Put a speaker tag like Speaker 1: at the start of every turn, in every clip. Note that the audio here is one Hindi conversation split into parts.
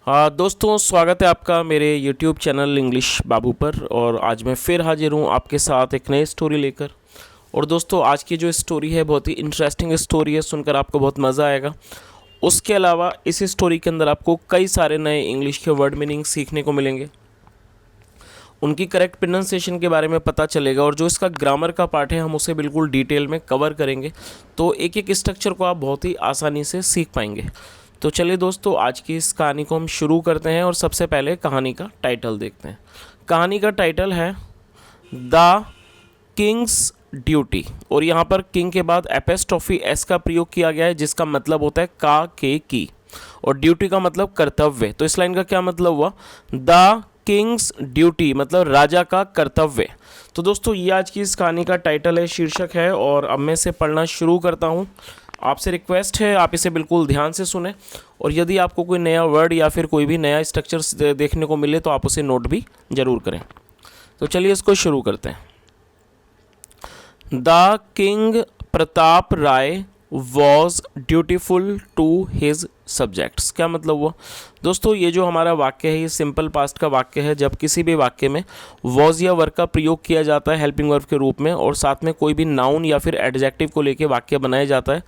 Speaker 1: हाँ दोस्तों, स्वागत है आपका मेरे YouTube चैनल इंग्लिश बाबू पर। और आज मैं फिर हाजिर हूँ आपके साथ एक नई स्टोरी लेकर। और दोस्तों, आज की जो स्टोरी है बहुत ही इंटरेस्टिंग स्टोरी है, सुनकर आपको बहुत मज़ा आएगा। उसके अलावा इस स्टोरी के अंदर आपको कई सारे नए इंग्लिश के वर्ड मीनिंग सीखने को मिलेंगे, उनकी करेक्ट प्रोनाउंसिएशन के बारे में पता चलेगा, और जो इसका ग्रामर का पार्ट है हम उसे बिल्कुल डिटेल में कवर करेंगे। तो एक एक स्ट्रक्चर को आप बहुत ही आसानी से सीख पाएंगे। तो चलिए दोस्तों, आज की इस कहानी को हम शुरू करते हैं और सबसे पहले कहानी का टाइटल देखते हैं। कहानी का टाइटल है द किंग्स ड्यूटी, और यहाँ पर किंग के बाद एपेस्ट्रॉफी एस का प्रयोग किया गया है, जिसका मतलब होता है का के की, और ड्यूटी का मतलब कर्तव्य। तो इस लाइन का क्या मतलब हुआ? द किंग्स ड्यूटी मतलब राजा का कर्तव्य। तो दोस्तों, ये आज की इस कहानी का टाइटल है, शीर्षक है, और अब मैं इसे पढ़ना शुरू करता हूँ। आपसे रिक्वेस्ट है आप इसे बिल्कुल ध्यान से सुने, और यदि आपको कोई नया वर्ड या फिर कोई भी नया स्ट्रक्चर देखने को मिले तो आप उसे नोट भी ज़रूर करें। तो चलिए इसको शुरू करते हैं। The king Pratap Rai was dutiful to his subjects. क्या मतलब हुआ? दोस्तों, ये जो हमारा वाक्य है ये सिंपल पास्ट का वाक्य है। जब किसी भी वाक्य में वॉज या वर्ब का प्रयोग किया जाता है हेल्पिंग वर्ब के रूप में, और साथ में कोई भी नाउन या फिर एडजेक्टिव को लेके वाक्य बनाया जाता है,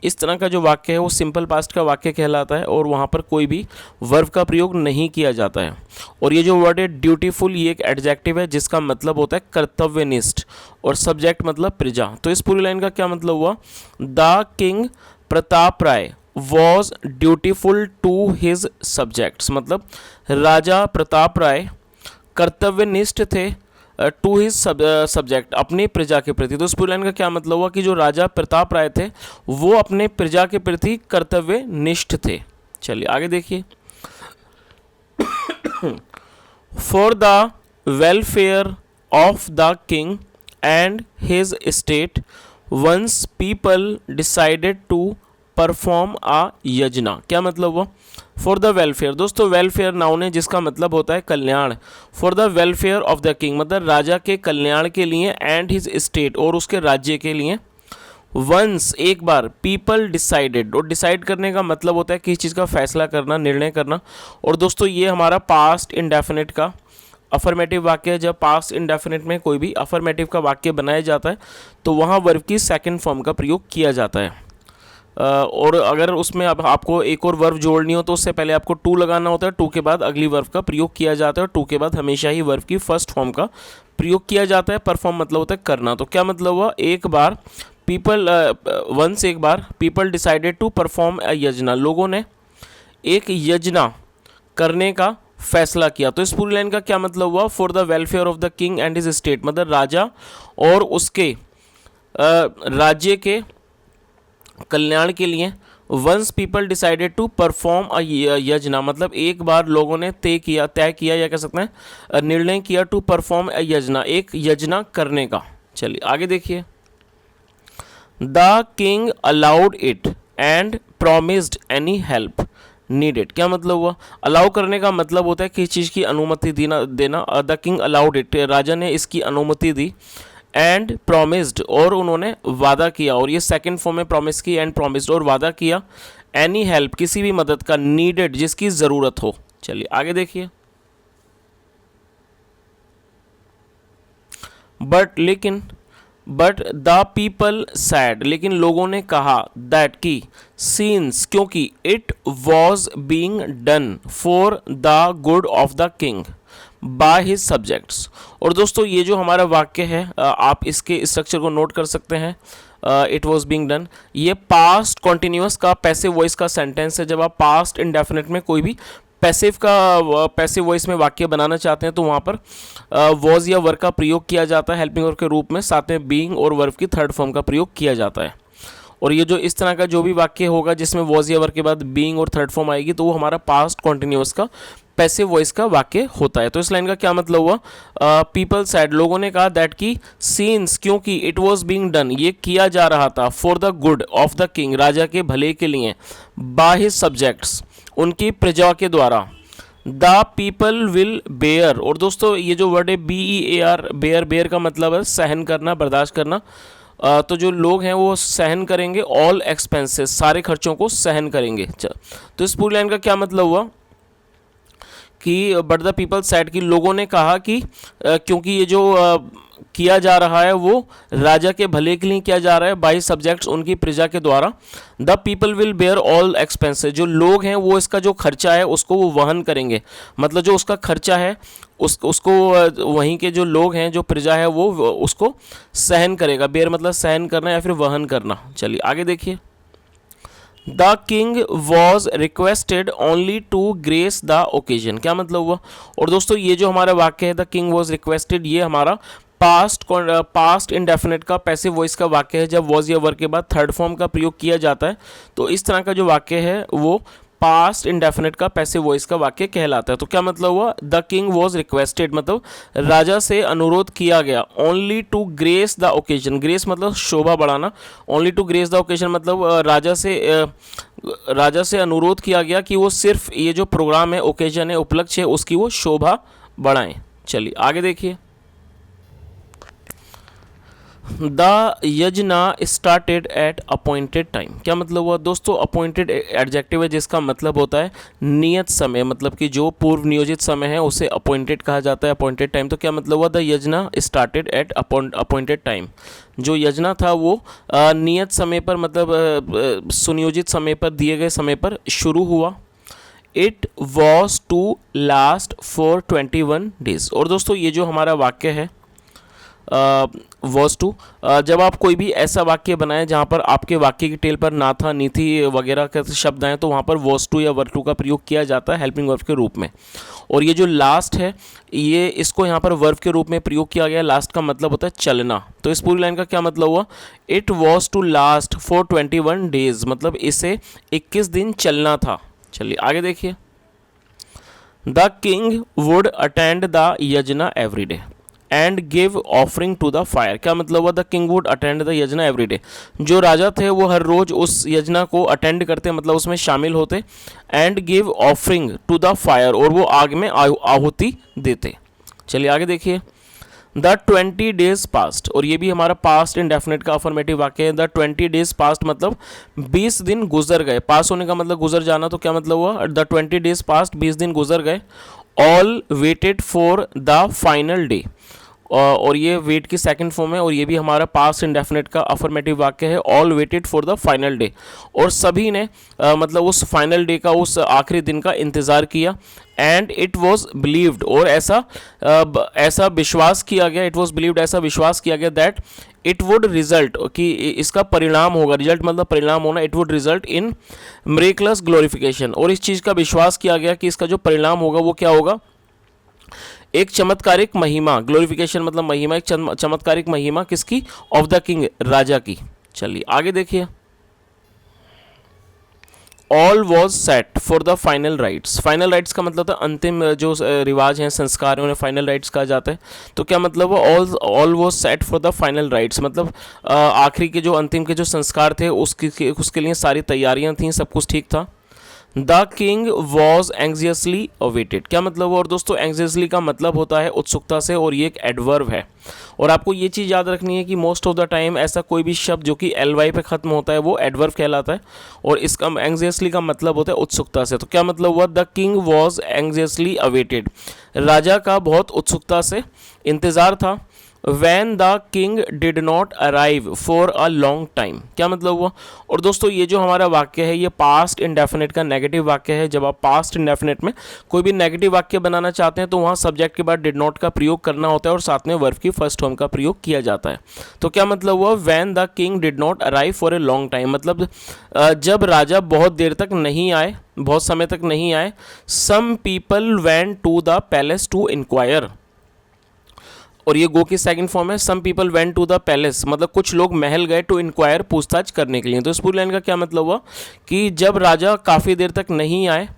Speaker 1: इस तरह का जो वाक्य है वो सिंपल पास्ट का वाक्य कहलाता है, और वहाँ पर कोई भी वर्ब का प्रयोग नहीं किया जाता है। और ये जो वर्ड है ड्यूटीफुल, ये एक एडजेक्टिव है जिसका मतलब होता है कर्तव्यनिष्ठ, और सब्जेक्ट मतलब प्रजा। तो इस पूरी लाइन का क्या मतलब हुआ? The king Pratap Rai was dutiful to his subjects, मतलब राजा प्रताप राय कर्तव्यनिष्ठ थे टू हिज सब्जेक्ट, अपनी प्रजा के प्रति। तो इस पूरी लाइन का क्या मतलब हुआ कि जो राजा प्रताप राय थे वो अपने प्रजा के प्रति कर्तव्यनिष्ठ थे। चलिए आगे देखिए। For the welfare of the king and his state once people decided to perform a yajna. क्या मतलब हुआ? फॉर द वेलफेयर, दोस्तों वेलफेयर नाउन है जिसका मतलब होता है कल्याण। For the welfare of the king मतलब राजा के कल्याण के लिए, एंड हिज स्टेट और उसके राज्य के लिए, वंस एक बार, पीपल डिसाइडेड, और डिसाइड करने का मतलब होता है किसी चीज़ का फैसला करना, निर्णय करना। और दोस्तों ये हमारा पास्ट इंडेफिनिट का अफर्मेटिव वाक्य है। जब पास्ट इंडेफिनिट में कोई भी अफर्मेटिव का वाक्य बनाया जाता है तो वहाँ वर्ब की सेकंड फॉर्म का प्रयोग किया जाता है। और अगर उसमें अब आपको एक और वर्ब जोड़नी हो तो उससे पहले आपको टू लगाना होता है, टू के बाद अगली वर्ब का प्रयोग किया जाता है, और टू के बाद हमेशा ही वर्ब की फर्स्ट फॉर्म का प्रयोग किया जाता है। परफॉर्म मतलब होता है करना। तो क्या मतलब हुआ? एक बार पीपल वंस एक बार people decided to perform a yajna, लोगों ने एक यजना करने का फैसला किया। तो इस पूरी लाइन का क्या मतलब हुआ? For the welfare of the king and his state मतलब राजा और उसके राज्य के कल्याण के लिए, once people decided to perform a yajna मतलब एक बार लोगों ने तय किया या कह सकते हैं निर्णय किया, टू परफॉर्म अ यजना एक यजना करने का। चलिए आगे देखिए। The king allowed it and promised any help needed. क्या मतलब हुआ? अलाउ करने का मतलब होता है किसी चीज़ की अनुमति देना। द किंग अलाउड इट, राजा ने इसकी अनुमति दी, एंड प्रोमिस्ड और उन्होंने वादा किया, और ये सेकंड फॉर्म में प्रॉमिस की, एंड प्रोमिस्ड और वादा किया, एनी हेल्प किसी भी मदद का, नीडेड जिसकी ज़रूरत हो। चलिए आगे देखिए। बट द पीपल सैड लेकिन लोगों ने कहा, दैट की सीन्स क्योंकि, it was being done for the good of the king by his subjects. और दोस्तों ये जो हमारा वाक्य है आप इसके स्ट्रक्चर को नोट कर सकते हैं। इट वॉज बीइंग डन, ये पास्ट कॉन्टिन्यूस का पैसिव वॉइस का सेंटेंस है। जब आप पास्ट इंडेफिनिट में कोई भी पैसिव वॉइस में वाक्य बनाना चाहते हैं तो वहाँ पर वॉज या वर्ब का प्रयोग किया जाता है हेल्पिंग वर्ब के रूप में, साथ में बीइंग और वर्ब की थर्ड फॉर्म का प्रयोग किया जाता है। और ये जो इस तरह का जो भी वाक्य होगा जिसमें वॉज या वर्ब के बाद बीइंग और थर्ड फॉर्म आएगी तो वो हमारा पास्ट कॉन्टिन्यूस का पैसिव वॉइस का वाक्य होता है। तो इस लाइन का क्या मतलब हुआ? पीपल सैड लोगों ने कहा, दैट की सीन्स क्योंकि, इट वॉज बीइंग डन ये किया जा रहा था, for the good of the king राजा के भले के लिए, बाय हिज सब्जेक्ट्स उनकी प्रजा के द्वारा, द पीपल विल बेयर। और दोस्तों ये जो वर्ड है BEAR, बेयर का मतलब है सहन करना, बर्दाश्त करना। तो जो लोग हैं वो सहन करेंगे, ऑल एक्सपेंसेस सारे खर्चों को सहन करेंगे। तो इस पूरी लाइन का क्या मतलब हुआ? कि बट द पीपल सेड कि लोगों ने कहा कि क्योंकि ये जो किया जा रहा है वो राजा के भले के लिए किया जा रहा है बाई सब्जेक्ट्स, उनकी प्रजा के द्वारा। The people will bear all expenses, जो लोग हैं वो इसका जो खर्चा है उसको वो वहन करेंगे, मतलब जो उसका खर्चा है उसको वहीं के जो लोग हैं, जो प्रजा है वो उसको सहन करेगा। बेयर मतलब सहन करना या फिर वहन करना। चलिए आगे देखिए। The king was requested only to grace the occasion, क्या मतलब हुआ। और दोस्तों ये जो हमारा वाक्य है द किंग वॉज रिक्वेस्टेड, ये हमारा पास्ट इंडेफिनेट का पैसिव वॉइस का वाक्य है। जब वॉज या वर के बाद थर्ड फॉर्म का प्रयोग किया जाता है तो इस तरह का जो वाक्य है वो पास्ट इंडेफिनेट का पैसिव वॉइस का वाक्य कहलाता है। तो क्या मतलब हुआ, द किंग वॉज रिक्वेस्टेड मतलब राजा से अनुरोध किया गया, only to grace the occasion, grace मतलब शोभा बढ़ाना, only to grace the occasion मतलब राजा से अनुरोध किया गया कि वो सिर्फ ये जो प्रोग्राम है, ओकेजन है, उपलक्ष्य है, उसकी वो शोभा बढ़ाएं। चलिए आगे देखिए। The Yojana started at appointed time, क्या मतलब हुआ दोस्तों। अपॉइंटेड एडजेक्टिव है जिसका मतलब होता है नियत समय, मतलब कि जो पूर्व नियोजित समय है उसे अपॉइंटेड कहा जाता है, अपॉइंटेड टाइम। तो क्या मतलब हुआ, the Yojana started at appointed time, जो यजना था वो नियत समय पर मतलब सुनियोजित समय पर, दिए गए समय पर शुरू हुआ। It was to last for 21 days. और दोस्तों ये जो हमारा वाक्य है वॉज टू, जब आप कोई भी ऐसा वाक्य बनाएं जहाँ पर आपके वाक्य की टेल पर ना था, नी थी वगैरह के शब्द आए तो वहाँ पर वॉज टू या वर टू का प्रयोग किया जाता है हेल्पिंग वर्ब के रूप में। और ये जो लास्ट है ये इसको यहाँ पर वर्ब के रूप में प्रयोग किया गया। लास्ट का मतलब होता है चलना। तो इस पूरी लाइन का क्या मतलब हुआ, it was to last for 21 days, मतलब इसे 21 दिन चलना था। चलिए आगे देखिए। The king would attend the yajna every day and give offering to the fire, क्या मतलब हुआ, the king would attend the yajna every day, जो राजा थे वो हर रोज उस यजना को अटेंड करते, मतलब उसमें शामिल होते। And give offering to the fire, और वो आग में आहुति देते। चलिए आगे देखिए। द 20 डेज पास्ट, और ये भी हमारा पास्ट इंडेफिनेट का अफर्मेटिव वाक्य है। द 20 डेज पास्ट मतलब 20 दिन गुजर गए, पास होने का मतलब गुजर जाना। तो क्या मतलब हुआ, द 20 डेज पास्ट 20 दिन गुजर गए। All waited for the final day, और ये वेट की सेकंड फॉर्म है, और ये भी हमारा पास्ट इंडेफिनेट का अफर्मेटिव वाक्य है। All waited for the final day, और सभी ने मतलब उस फाइनल डे का, उस आखिरी दिन का इंतज़ार किया। एंड इट वॉज बिलीव्ड, और ऐसा विश्वास किया गया, इट वॉज बिलीव्ड ऐसा विश्वास किया गया दैट इट वुड रिजल्ट, कि इसका परिणाम होगा, रिजल्ट मतलब परिणाम होना, it would result in miracles glorification, और इस चीज़ का विश्वास किया गया कि इसका जो परिणाम होगा वो क्या होगा, एक चमत्कारिक महिमा। ग्लोरिफिकेशन मतलब महिमा, एक चमत्कारिक महिमा किसकी, ऑफ द किंग, राजा की। चलिए आगे देखिए। All was set for the final rights, final rights का मतलब था अंतिम जो रिवाज हैं, संस्कार हैं, उन्हें फाइनल राइट्स कहा जाता है। तो क्या मतलब all was set for the final rights मतलब आखिरी के जो अंतिम के जो संस्कार थे उसके लिए सारी तैयारियां थीं, सब कुछ ठीक था। द किंग वॉज एंग्जियसली अवेटेड, क्या मतलब हुआ। और दोस्तों एंग्जियसली का मतलब होता है उत्सुकता से, और ये एक एडवर्ब है। और आपको ये चीज़ याद रखनी है कि मोस्ट ऑफ द टाइम ऐसा कोई भी शब्द जो कि ly पे ख़त्म होता है वो एडवर्ब कहलाता है, और इसका एंग्जियसली का मतलब होता है उत्सुकता से। तो क्या मतलब हुआ, द किंग वॉज एंग्जियसली अवेटेड, राजा का बहुत उत्सुकता से इंतज़ार था। When the king did not arrive for a long time, क्या मतलब हुआ। और दोस्तों ये जो हमारा वाक्य है ये पास्ट इंडेफिनेट का नेगेटिव वाक्य है। जब आप पास्ट इंडेफिनेट में कोई भी नेगेटिव वाक्य बनाना चाहते हैं तो वहाँ सब्जेक्ट के बाद डिड नॉट का प्रयोग करना होता है और साथ में वर्ब की फर्स्ट फॉर्म का प्रयोग किया जाता है। तो क्या मतलब हुआ, when the king did not arrive for a long time मतलब जब राजा बहुत देर तक नहीं आए, बहुत समय तक नहीं आए। Some people went to the palace to inquire, और ये गो की सेकंड फॉर्म है। Some people went to the palace मतलब कुछ लोग महल गए, टू इंक्वायर पूछताछ करने के लिए। तो इस पूरी लाइन का क्या मतलब हुआ कि जब राजा काफ़ी देर तक नहीं आए,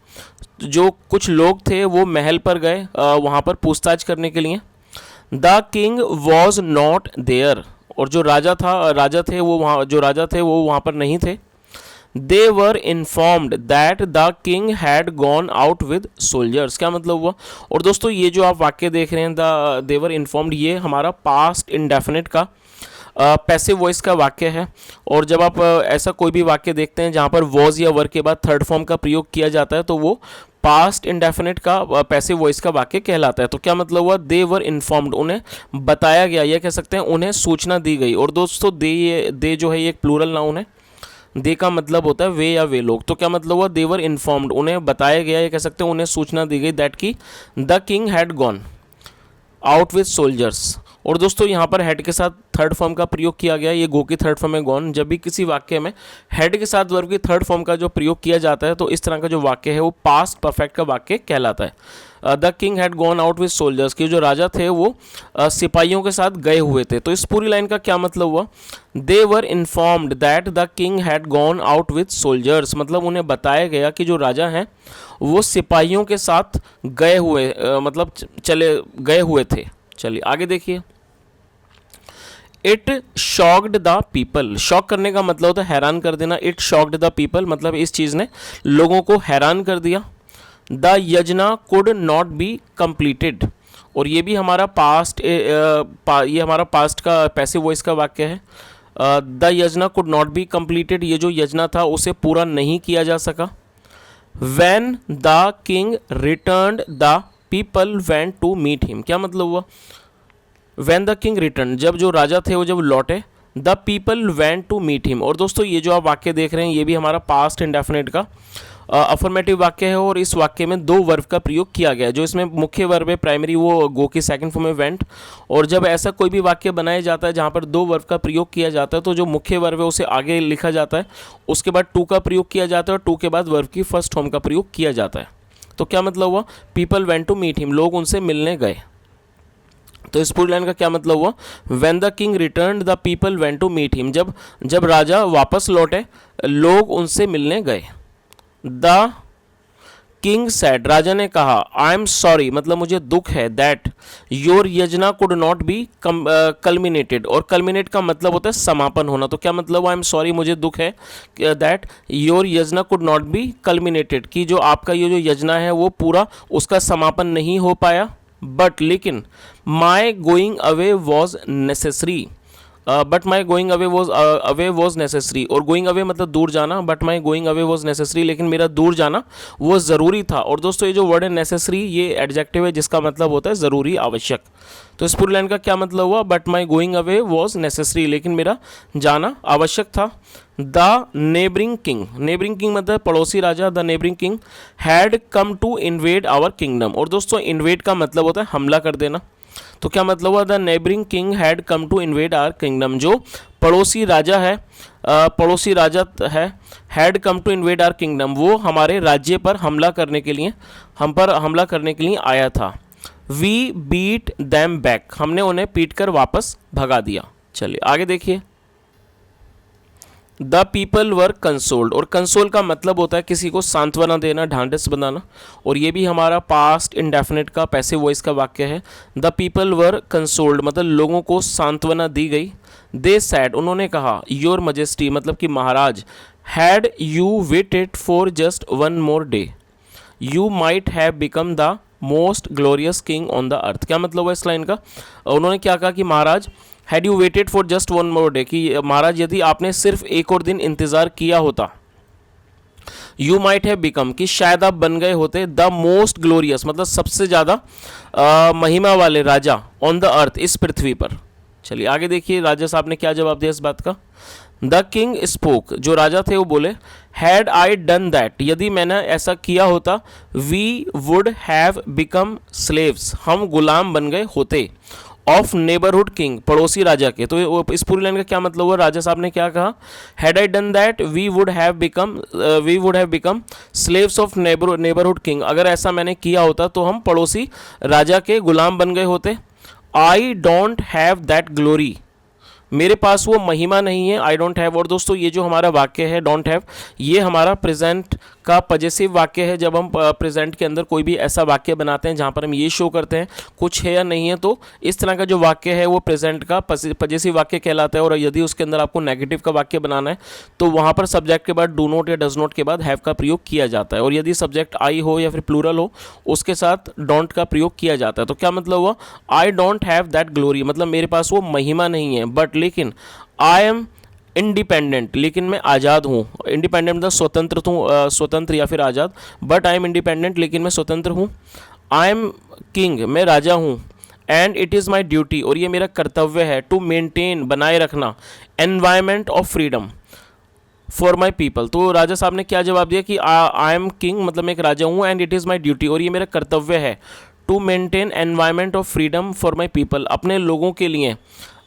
Speaker 1: जो कुछ लोग थे वो महल पर गए वहाँ पर पूछताछ करने के लिए। The king was not there, और जो राजा थे वो वहाँ पर नहीं थे। They were informed that the king had gone out with soldiers, क्या मतलब हुआ। और दोस्तों ये जो आप वाक्य देख रहे हैं they were informed, ये हमारा पास्ट इंडेफिनिट का पैसिव वॉइस का वाक्य है। और जब आप ऐसा कोई भी वाक्य देखते हैं जहाँ पर वॉज या वर के बाद थर्ड फॉर्म का प्रयोग किया जाता है तो वो पास्ट इंडेफिनिट का पैसिव वॉइस का वाक्य कहलाता है। तो क्या मतलब हुआ, दे वर इन्फॉर्म्ड, उन्हें बताया गया, ये कह सकते हैं उन्हें सूचना दी गई। और दोस्तों दे जो है ये एक प्लूरल नाउन है, दे का मतलब होता है वे या वे लोग। तो क्या मतलब हुआ, दे वर इन्फॉर्म्ड, उन्हें बताया गया, ये कह सकते हैं उन्हें सूचना दी गई, दैट की the king had gone out with soldiers. और दोस्तों यहाँ पर हेड के साथ थर्ड फॉर्म का प्रयोग किया गया, ये गो की थर्ड फॉर्म है गॉन। जब भी किसी वाक्य में हेड के साथ वर्ब की थर्ड फॉर्म का जो प्रयोग किया जाता है तो इस तरह का जो वाक्य है वो पास्ट परफेक्ट का वाक्य कहलाता है। The king had gone out with soldiers, कि जो राजा थे वो सिपाहियों के साथ गए हुए थे। तो इस पूरी लाइन का क्या मतलब हुआ, they were informed that the king had gone out with soldiers, मतलब उन्हें बताया गया कि जो राजा हैं वो सिपाहियों के साथ गए हुए मतलब चले गए हुए थे। चलिए आगे देखिए, it shocked the people, shock करने का मतलब होता है हैरान कर देना। इट शॉक्ड द पीपल मतलब इस चीज़ ने लोगों को हैरान कर दिया। The Yojana could not be completed, और ये भी हमारा पास्ट ये हमारा पास्ट का पैसिव वॉइस का वाक्य है। The Yojana could not be completed, ये जो यजना था उसे पूरा नहीं किया जा सका। When the king returned the people went to meet him, क्या मतलब हुआ, व्हेन द किंग रिटर्न, जब जो राजा थे वो जब लौटे, the people went to meet him. और दोस्तों ये जो आप वाक्य देख रहे हैं ये भी हमारा पास्ट इंडेफिनिट का अफर्मेटिव वाक्य है, और इस वाक्य में दो वर्ब का प्रयोग किया गया है। जो इसमें मुख्य वर्ब है प्राइमरी वो गो की सेकंड फॉर्म में वेंट, और जब ऐसा कोई भी वाक्य बनाया जाता है जहाँ पर दो वर्ब का प्रयोग किया जाता है तो जो मुख्य वर्ब है उसे आगे लिखा जाता है, उसके बाद टू का प्रयोग किया जाता है और टू के बाद वर्ब की फर्स्ट फॉर्म का प्रयोग किया जाता है। तो क्या मतलब हुआ, people went to meet him, लोग उनसे मिलने गए। तो इस पूरी लाइन का क्या मतलब हुआ, when the king returned the people went to meet him, जब राजा वापस लौटे लोग उनसे मिलने गए। द किंग सेड, राजा ने कहा, आई एम सॉरी, मतलब मुझे दुख है, that your Yojana could not be culminated, और कल्मिनेट का मतलब होता है समापन होना। तो क्या मतलब, आई एम सॉरी, मुझे दुख है, that your Yojana could not be culminated, कि जो आपका ये जो यजना है वो पूरा उसका समापन नहीं हो पाया। बट लेकिन my going away was necessary, but my going away was necessary, और गोइंग अवे मतलब दूर जाना, but my going away was necessary, लेकिन मेरा दूर जाना वो ज़रूरी था। और दोस्तों ये जो वर्ड है नेसेसरी ये एडजेक्टिव है जिसका मतलब होता है ज़रूरी, आवश्यक। तो इस पूरी लाइन का क्या मतलब हुआ, but my going away was necessary, लेकिन मेरा जाना आवश्यक था। The neighbouring king, neighbouring king मतलब पड़ोसी राजा, the neighbouring king had come to invade our kingdom, और दोस्तों इन्वेड का मतलब होता है हमला कर देना। तो क्या मतलब हुआ, the neighbouring king had come to invade our kingdom, जो पड़ोसी राजा है had come to invade our kingdom, वो हमारे राज्य पर हमला करने के लिए हमला करने के लिए आया था। वी बीट दैम बैक, हमने उन्हें पीट कर वापस भगा दिया। चलिए आगे देखिए, द पीपल वर कंसोल्ड, और कंसोल का मतलब होता है किसी को सांत्वना देना, ढांढस बनाना, और ये भी हमारा पास्ट इंडेफिनिट का पैसिव वॉइस का वाक्य है। द पीपल वर कंसोल्ड मतलब लोगों को सांत्वना दी गई। दे सैड, उन्होंने कहा, योर मजेस्टी मतलब कि महाराज, had you waited for just one more day you might have become the most glorious king on the earth. क्या मतलब हुआ इस लाइन का, उन्होंने क्या कहा कि महाराज, had you waited for just one more day, कि महाराज यदि आपने सिर्फ एक और दिन इंतजार किया होता, यू माइट हैव बिकम कि शायद आप बन गए होते द मोस्ट ग्लोरियस मतलब सबसे ज़्यादा महिमा वाले राजा ऑन द अर्थ, इस पृथ्वी पर। चलिए आगे देखिए राजा साहब ने क्या जवाब दिया इस बात का। द किंग स्पोक, जो राजा थे वो बोले, हैड आई डन दैट, यदि मैंने ऐसा किया होता, we would have become slaves, हम गुलाम बन गए होते, ऑफ नेबरहुड किंग, पड़ोसी राजा के। तो इस पूरी लाइन का क्या मतलब हुआ, राजा साहब ने क्या कहा, had I done that we would have become slaves of neighbourhood king, अगर ऐसा मैंने किया होता तो हम पड़ोसी राजा के गुलाम बन गए होते। I don't have that glory, मेरे पास वो महिमा नहीं है, आई डोंट हैव। और दोस्तों ये जो हमारा वाक्य है डोंट हैव, ये हमारा प्रेजेंट का पजेसिव वाक्य है। जब हम प्रेजेंट के अंदर कोई भी ऐसा वाक्य बनाते हैं जहाँ पर हम ये शो करते हैं कुछ है या नहीं है, तो इस तरह का जो वाक्य है वो प्रेजेंट का पजेसिव वाक्य कहलाता है। और यदि उसके अंदर आपको नेगेटिव का वाक्य बनाना है तो वहाँ पर सब्जेक्ट के बाद डू नॉट या डज नॉट के बाद हैव का प्रयोग किया जाता है, और यदि सब्जेक्ट आई हो या फिर प्लूरल हो उसके साथ डोंट का प्रयोग किया जाता है। तो क्या मतलब हुआ, I don't have that glory मतलब मेरे पास वो महिमा नहीं है, बट लेकिन आई एम इंडिपेंडेंट, लेकिन मैं आज़ाद हूँ। इंडिपेंडेंट मतलब स्वतंत्र हूँ, स्वतंत्र या फिर आज़ाद। बट आई एम इंडिपेंडेंट, लेकिन मैं स्वतंत्र हूँ। आई एम किंग, मैं राजा हूँ। And it is my duty, और ये मेरा कर्तव्य है, टू मेंटेन, बनाए रखना, environment of freedom for my people. तो राजा साहब ने क्या जवाब दिया कि आई एम किंग मतलब मैं एक राजा हूँ, and it is my duty, और ये मेरा कर्तव्य है, to maintain environment of freedom for my people, अपने लोगों के लिए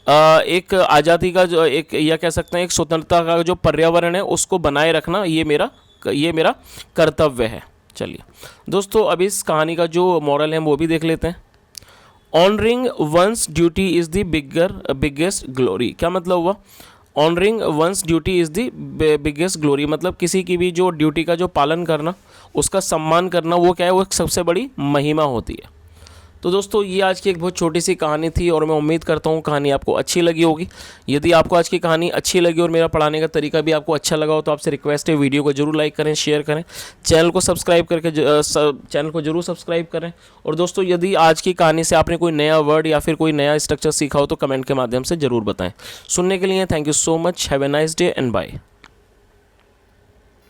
Speaker 1: एक आज़ादी का जो एक, या कह सकते हैं एक स्वतंत्रता का जो पर्यावरण है उसको बनाए रखना, ये मेरा कर्तव्य है। चलिए दोस्तों, अब इस कहानी का जो मॉरल है वो भी देख लेते हैं। Honouring once duty is the biggest glory. क्या मतलब हुआ? Honouring once duty is the biggest glory, मतलब किसी की भी जो ड्यूटी का जो पालन करना, उसका सम्मान करना, वो क्या है, वो एक सबसे बड़ी महिमा होती है। तो दोस्तों, ये आज की एक बहुत छोटी सी कहानी थी, और मैं उम्मीद करता हूँ कहानी आपको अच्छी लगी होगी। यदि आपको आज की कहानी अच्छी लगी और मेरा पढ़ाने का तरीका भी आपको अच्छा लगा हो, तो आपसे रिक्वेस्ट है, वीडियो को जरूर लाइक करें, शेयर करें, चैनल को सब्सक्राइब करके चैनल को जरूर सब्सक्राइब करें। और दोस्तों, यदि आज की कहानी से आपने कोई नया वर्ड या फिर कोई नया स्ट्रक्चर सीखा हो तो कमेंट के माध्यम से ज़रूर बताएं। सुनने के लिए thank you so much. Have a nice day and bye.